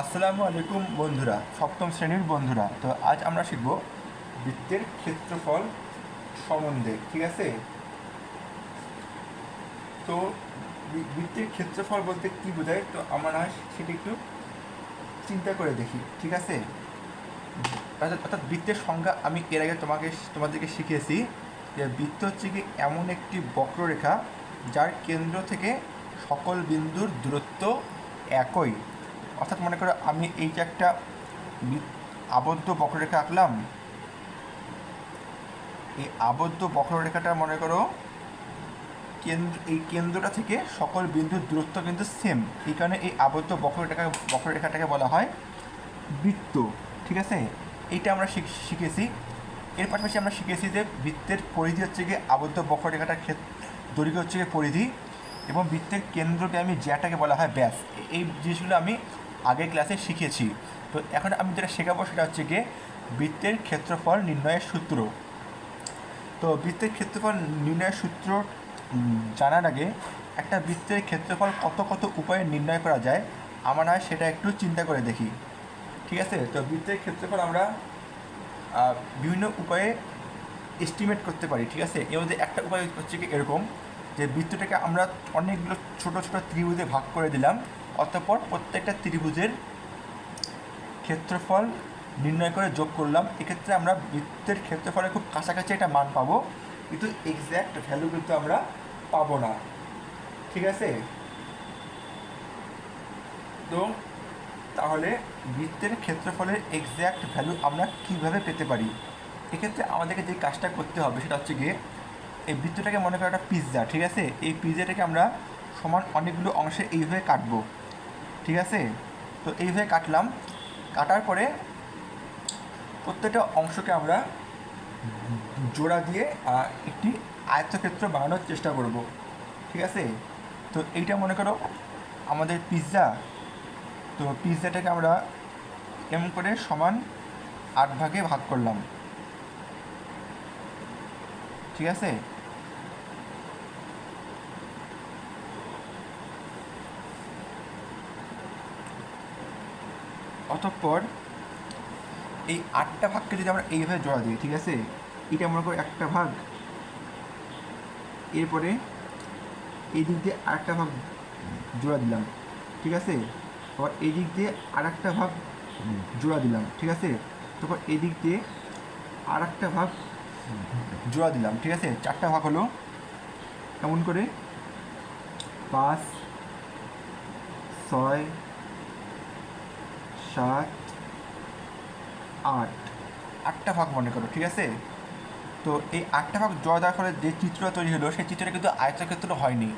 আসসালামু আলাইকুম বন্ধুরা, সপ্তম শ্রেণীর বন্ধুরা। তো আজ আমরা শিখব বৃত্তের ক্ষেত্রফল সম্বন্ধে। ঠিক আছে? তো বৃত্তের ক্ষেত্রফল বলতে কি বোঝায়, তো আমরা সেটা একটু চিন্তা করে দেখি। ঠিক আছে? অর্থাৎ বৃত্তের সংজ্ঞা আমি এর আগে তোমাদেরকে শিখিয়েছি যে বৃত্ত হচ্ছে কি এমন একটি বক্ররেখা যার কেন্দ্র থেকে সকল বিন্দুর দূরত্ব একই। অর্থাৎ মনে করো আমি এই যে একটা আবদ্ধ বক্ররেখা আঁকলাম, এই আবদ্ধ বক্ররেখাটা মনে করো এই কেন্দ্রটা থেকে সকল বিন্দুর দূরত্ব কিন্তু সেম। এই কারণে এই আবদ্ধ বক্ররেখাটাকে বলা হয় বৃত্ত। ঠিক আছে? এইটা আমরা শিখেছি। এর পাশাপাশি আমরা শিখেছি যে বৃত্তের পরিধি হচ্ছে গিয়ে আবদ্ধ বক্ররেখাটার দৈর্ঘ্য হচ্ছে গিয়ে পরিধি, এবং বৃত্তের কেন্দ্রকে আমি যেটাকে বলা হয় ব্যাস। এই জিনিসগুলো আমি আগের ক্লাসে শিখেছি। তো এখন আমি যেটা শেখাবো সেটা হচ্ছে গিয়ে বৃত্তের ক্ষেত্রফল নির্ণয়ের সূত্র। তো বৃত্তের ক্ষেত্রফল নির্ণয়ের সূত্র জানার আগে একটা বৃত্তের ক্ষেত্রফল কত কত উপায়ে নির্ণয় করা যায় আমার হয় সেটা একটু চিন্তা করে দেখি। ঠিক আছে? তো বৃত্তের ক্ষেত্রফল আমরা বিভিন্ন উপায়ে এস্টিমেট করতে পারি। ঠিক আছে? এর মধ্যে একটা উপায় হচ্ছে কি এরকম, যে বৃত্তটাকে আমরা অনেকগুলো ছোট ছোট ত্রিভুজে ভাগ করে দিলাম, অতঃপর প্রত্যেকটা ত্রিভুজের ক্ষেত্রফল নির্ণয় করে যোগ করলাম। এক্ষেত্রে আমরা বৃত্তের ক্ষেত্রফলের খুব কাছাকাছি একটা মান পাবো, কিন্তু এক্স্যাক্ট ভ্যালু কিন্তু আমরা পাবো না। ঠিক আছে? তো তাহলে বৃত্তের ক্ষেত্রফলের এক্স্যাক্ট ভ্যালু আমরা কীভাবে পেতে পারি? এক্ষেত্রে আমাদেরকে যে কাজটা করতে হবে সেটা হচ্ছে গিয়ে এই বৃত্তটাকে মনে করা একটা পিৎজা। ঠিক আছে? এই পিৎজাটাকে আমরা সমান অনেকগুলো অংশে এইভাবে কাটবো। ঠিক আছে? তো এইভাবে কাটলাম, কাটার পরে প্রত্যেকটা অংশকে আমরা জোড়া দিয়ে একটি আয়তক্ষেত্র বানানোর চেষ্টা করব। ঠিক আছে? তো এইটা মনে করো আমাদের পিৎজা। তো পিৎজাটাকে আমরা এমন করে সমান 8 ভাগে ভাগ করলাম। ঠিক আছে? অতঃপর এই 8টা ভাগকে যদি আমরা এইভাবে জোড়া দিই, ঠিক আছে, এটা মনে করো একটা ভাগ, এরপরে এই দিক দিয়ে আরেকটা ভাগ জোড়া দিলাম। ঠিক আছে? আবার এই দিক দিয়ে আরেকটা ভাগ জোড়া দিলাম। ঠিক আছে? তারপর এই দিক দিয়ে আরেকটা ভাগ জোড়া দিলাম। ঠিক আছে? 4টা ভাগ হলো। এমন করে 5, 6, 7, 8, 8টা ভাগ মনে করো। ঠিক আছে? তো এই 8টা ভাগ জোড়া দেওয়ার ফলে যে চিত্রটা তৈরি হলো সেই চিত্রটা কিন্তু আয়তক্ষেত্র হয়নি,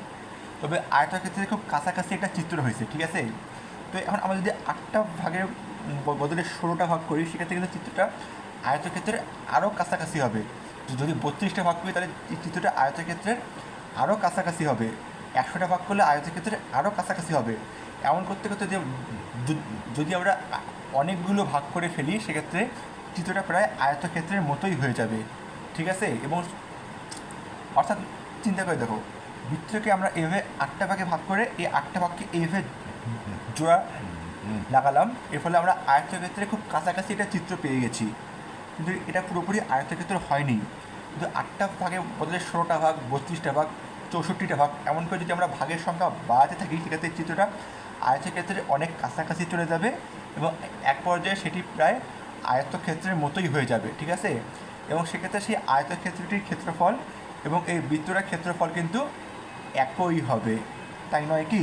তবে আয়তক্ষেত্রের খুব কাছাকাছি একটা চিত্র হয়েছে। ঠিক আছে? তো এখন আমরা যদি 8টা ভাগের বদলে 16টা ভাগ করি, সেক্ষেত্রে কিন্তু চিত্রটা আয়তক্ষেত্রের আরও কাছাকাছি হবে। যদি 32টা ভাগ করি তাহলে চিত্রটা আয়তক্ষেত্রের আরও কাছাকাছি হবে। 100টা ভাগ করলে আয়তক্ষেত্রের আরও কাছাকাছি হবে। এমন করতে করতে যদি আমরা অনেকগুলো ভাগ করে ফেলি, সেক্ষেত্রে চিত্রটা প্রায় আয়তক্ষেত্রের মতোই হয়ে যাবে। ঠিক আছে? এবং অর্থাৎ চিন্তা করে দেখো, বৃত্তকে আমরা এইভাবে 8টা ভাগে ভাগ করে এই 8টা ভাগকে এইভাবে জোড়া লাগালাম। এর ফলে আমরা আয়তক্ষেত্রে খুব কাছাকাছি একটা চিত্র পেয়ে গেছি, কিন্তু এটা পুরোপুরি আয়তক্ষেত্র হয়নি। কিন্তু 8টা ভাগের বদলে 16টা ভাগ, 32টা ভাগ, 64টা ভাগ, এমন করে যদি আমরা ভাগের সংখ্যা বাড়াতে থাকি, সেক্ষেত্রে চিত্রটা আয়তক্ষেত্রের অনেক কাছাকাছি চলে যাবে এবং এক পর্যায়ে সেটি প্রায় আয়তক্ষেত্রের মতোই হয়ে যাবে। ঠিক আছে? এবং সেক্ষেত্রে সেই আয়তক্ষেত্রটির ক্ষেত্রফল এবং এই বৃত্তটার ক্ষেত্রফল কিন্তু একই হবে, তাই নয় কি?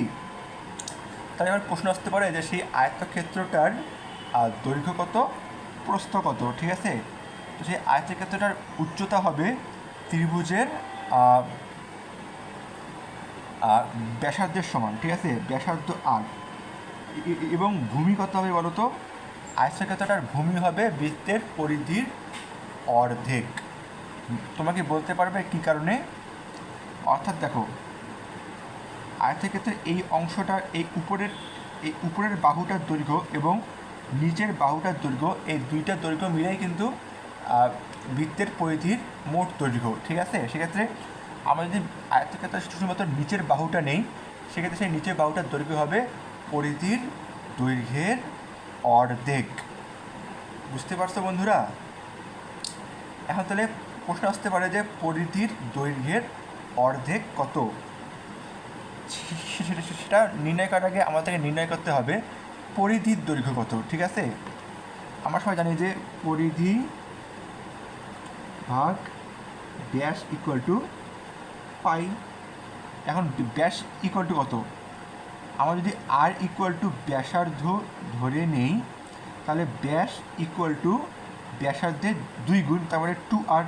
তাহলে এবার প্রশ্ন আসতে পারে যে সেই আয়তক্ষেত্রটার দৈর্ঘ্য কত, প্রস্থ কত? ঠিক আছে? তো সেই আয়তক্ষেত্রটার উচ্চতা হবে ত্রিভুজের ব্যাসার্ধের সমান। ঠিক আছে? ব্যাসার্ধ আর, এবং ভূমি কত হবে বলো তো? আয়তক্ষেত্রটার ভূমি হবে বৃত্তের পরিধির অর্ধেক। তোমাকে বলতে পারবে কী কারণে? অর্থাৎ দেখো, আয়তক্ষেত্রের এই অংশটা এই উপরের বাহুটার দৈর্ঘ্য এবং নিচের বাহুটার দৈর্ঘ্য, এই দুইটা দৈর্ঘ্য মিলেই কিন্তু বৃত্তের পরিধির মোট দৈর্ঘ্য। ঠিক আছে? সেক্ষেত্রে আমরা যদি আয়তক্ষেত্রে শুধুমাত্র নিচের বাহুটা নেই, সেক্ষেত্রে সেই নিচের বাহুটার দৈর্ঘ্য হবে পরিধির দৈর্ঘ্যের অর্ধেক। বুঝতে পারছো বন্ধুরা? এখন তাহলে প্রশ্ন আসতে পারে যে পরিধির দৈর্ঘ্যের অর্ধেক কত, সেটা নির্ণয় করার আগে আমাদেরকে নির্ণয় করতে হবে পরিধির দৈর্ঘ্য কত। ঠিক আছে, আমরা সবাই জানি যে পরিধি ভাগ ব্যাস ইকুয়াল টু পাই। এখন ব্যাস ইকুয়াল টু কত, আমরা যদি আর ইকুয়াল টু ব্যাসার্ধ ধরে নেই তাহলে ব্যাস ইকুয়াল টু ব্যাসার্ধের 2 গুণ, তারপরে 2r,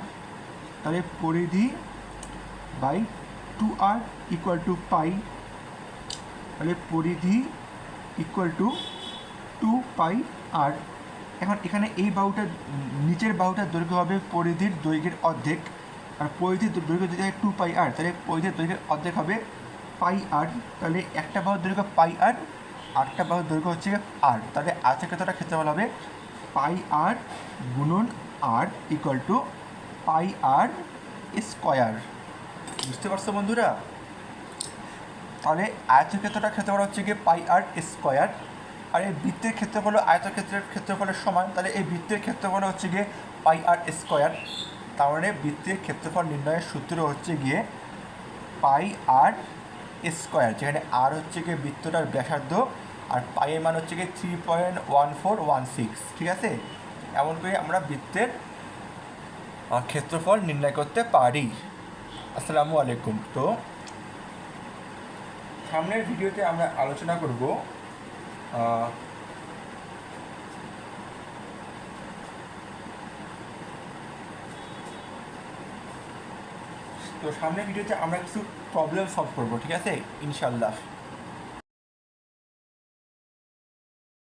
তাহলে পরিধি বাই 2r ইকুয়াল টু পাই, তাহলে পরিধি ইকুয়াল টু 2πr। এখন এখানে এই বাহুটার নিচের বাহুটার দৈর্ঘ্য হবে পরিধির দৈর্ঘ্যের অর্ধেক, আর পরিধির দৈর্ঘ্য যদি হয় 2πr, তাহলে পরিধির দৈর্ঘ্যের অর্ধেক হবে πr। তাহলে একটা বাহুর দৈর্ঘ্য πr, আটটা বাহুর দৈর্ঘ্য হচ্ছে r, তাহলে আয়তক্ষেত্রটা ক্ষেত্রফল হবে πr গুণন r equal to πr square. বুঝতে পারছো বন্ধুরা? তাহলে আয়তক্ষেত্রটা ক্ষেত্রফল হচ্ছে গিয়ে πr স্কোয়ার, আর এই বৃত্তের ক্ষেত্রফল আয়তক্ষেত্রের ক্ষেত্রফলের সমান, তাহলে এই বৃত্তের ক্ষেত্রফল হচ্ছে গিয়ে πr স্কোয়ার। তার মানে বৃত্তের ক্ষেত্রফল নির্ণয়ের সূত্র হচ্ছে গিয়ে πr স্কোয়ার, যেখানে আর হচ্ছে গিয়ে বৃত্তটার ব্যাসার্ধ আর পাইয়ের মান হচ্ছে গিয়ে 3.1416। ঠিক আছে, এমন করে আমরা বৃত্তের ক্ষেত্রফল নির্ণয় করতে পারি। আসসালামু আলাইকুম। তো সামনের ভিডিওতে আমরা আলোচনা করব তো সামনের ভিডিওতে আমরা কিছু প্রবলেম সলভ করবো। ঠিক আছে, ইনশাল্লাহ।